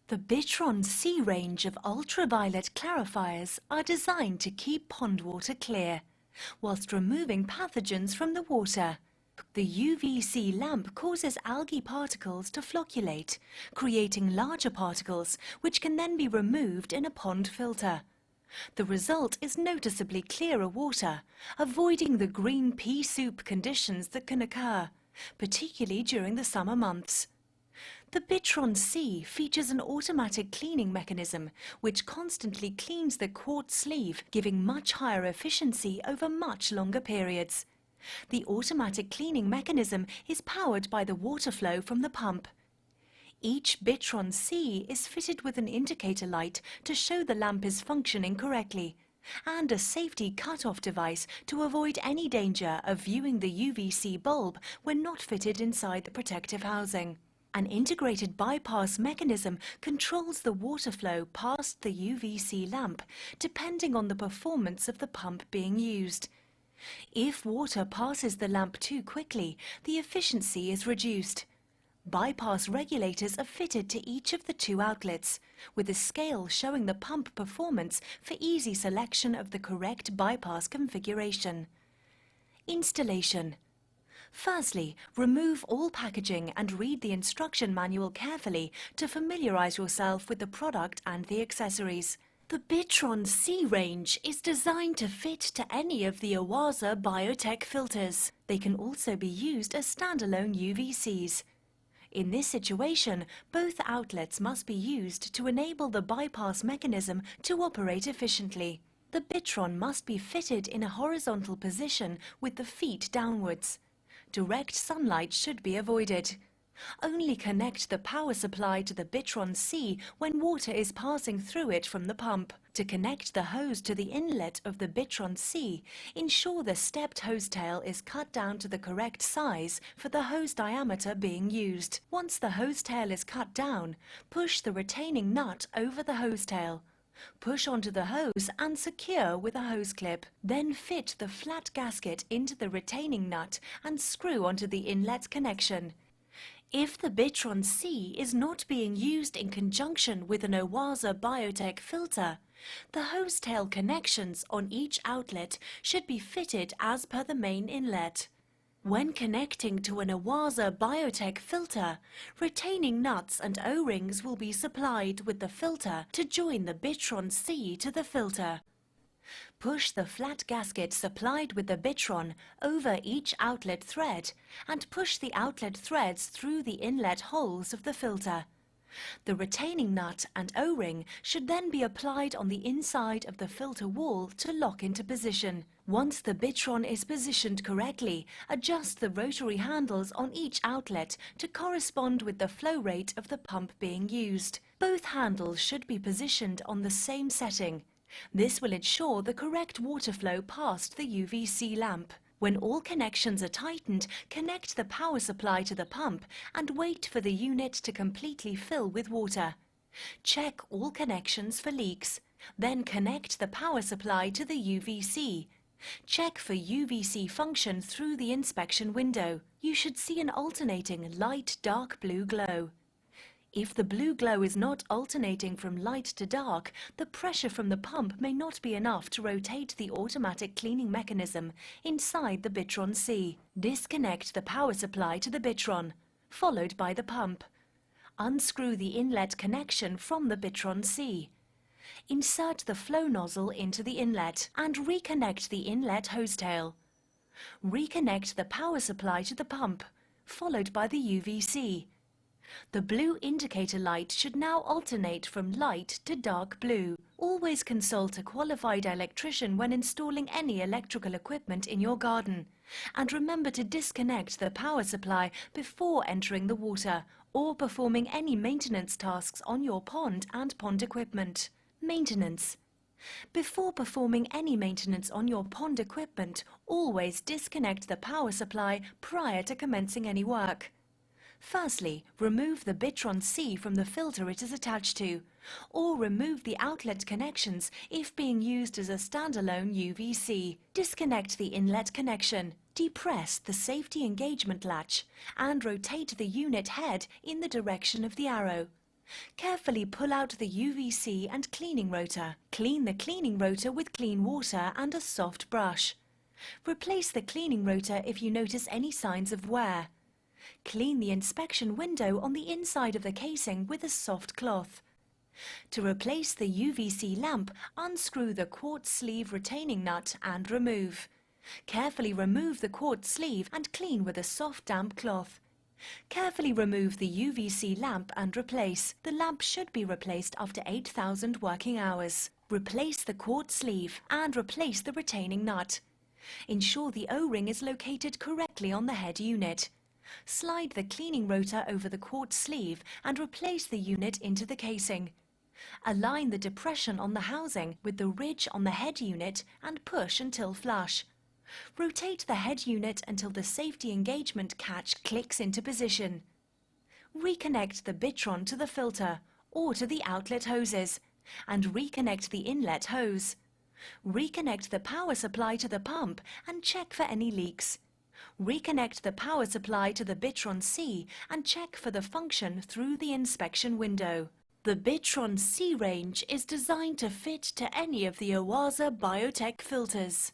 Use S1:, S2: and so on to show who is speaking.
S1: The Bitron C range of ultraviolet clarifiers are designed to keep pond water clear, whilst removing pathogens from the water. The UVC lamp causes algae particles to flocculate, creating larger particles which can then be removed in a pond filter. The result is noticeably clearer water, avoiding the green pea soup conditions that can occur, particularly during the summer months. The Bitron C features an automatic cleaning mechanism which constantly cleans the quartz sleeve, giving much higher efficiency over much longer periods. The automatic cleaning mechanism is powered by the water flow from the pump. Each Bitron C is fitted with an indicator light to show the lamp is functioning correctly, and a safety cut-off device to avoid any danger of viewing the UVC bulb when not fitted inside the protective housing. An integrated bypass mechanism controls the water flow past the UVC lamp, depending on the performance of the pump being used. If water passes the lamp too quickly, the efficiency is reduced. Bypass regulators are fitted to each of the two outlets, with a scale showing the pump performance for easy selection of the correct bypass configuration. Installation. Firstly, remove all packaging and read the instruction manual carefully to familiarize yourself with the product and the accessories. The Bitron C range is designed to fit to any of the Oase Biotec filters. They can also be used as standalone UVCs. In this situation, both outlets must be used to enable the bypass mechanism to operate efficiently. The Bitron must be fitted in a horizontal position with the feet downwards. Direct sunlight should be avoided. Only connect the power supply to the Bitron C when water is passing through it from the pump. To connect the hose to the inlet of the Bitron C, ensure the stepped hose tail is cut down to the correct size for the hose diameter being used. Once the hose tail is cut down, push the retaining nut over the hose tail. Push onto the hose and secure with a hose clip. Then fit the flat gasket into the retaining nut and screw onto the inlet connection. If the Bitron C is not being used in conjunction with an Oase Biotec filter, the hose tail connections on each outlet should be fitted as per the main inlet. When connecting to an Oase Biotec filter, retaining nuts and O-rings will be supplied with the filter to join the Bitron C to the filter. Push the flat gasket supplied with the Bitron over each outlet thread and push the outlet threads through the inlet holes of the filter. The retaining nut and O-ring should then be applied on the inside of the filter wall to lock into position. Once the Bitron is positioned correctly, adjust the rotary handles on each outlet to correspond with the flow rate of the pump being used. Both handles should be positioned on the same setting. This will ensure the correct water flow past the UVC lamp. When all connections are tightened, connect the power supply to the pump and wait for the unit to completely fill with water. Check all connections for leaks. Then connect the power supply to the UVC. Check for UVC function through the inspection window. You should see an alternating light-dark blue glow. If the blue glow is not alternating from light to dark, the pressure from the pump may not be enough to rotate the automatic cleaning mechanism inside the Bitron C. Disconnect the power supply to the Bitron, followed by the pump. Unscrew the inlet connection from the Bitron C. Insert the flow nozzle into the inlet and reconnect the inlet hose tail. Reconnect the power supply to the pump, followed by the UVC. The blue indicator light should now alternate from light to dark blue. Always consult a qualified electrician when installing any electrical equipment in your garden. And remember to disconnect the power supply before entering the water or performing any maintenance tasks on your pond and pond equipment. Maintenance. Before performing any maintenance on your pond equipment, always disconnect the power supply prior to commencing any work. Firstly, remove the Bitron C from the filter it is attached to, or remove the outlet connections if being used as a standalone UVC. Disconnect the inlet connection, depress the safety engagement latch, and rotate the unit head in the direction of the arrow. Carefully pull out the UVC and cleaning rotor. Clean the cleaning rotor with clean water and a soft brush. Replace the cleaning rotor if you notice any signs of wear. Clean the inspection window on the inside of the casing with a soft cloth. To replace the UVC lamp, unscrew the quartz sleeve retaining nut and remove. Carefully remove the quartz sleeve and clean with a soft damp cloth. Carefully remove the UVC lamp and replace. The lamp should be replaced after 8,000 working hours. Replace the quartz sleeve and replace the retaining nut. Ensure the O-ring is located correctly on the head unit. Slide the cleaning rotor over the quartz sleeve and replace the unit into the casing. Align the depression on the housing with the ridge on the head unit and push until flush. Rotate the head unit until the safety engagement catch clicks into position. Reconnect the Bitron to the filter or to the outlet hoses and reconnect the inlet hose. Reconnect the power supply to the pump and check for any leaks. Reconnect the power supply to the Bitron C and check for the function through the inspection window. The Bitron C range is designed to fit to any of the Oase Biotec filters.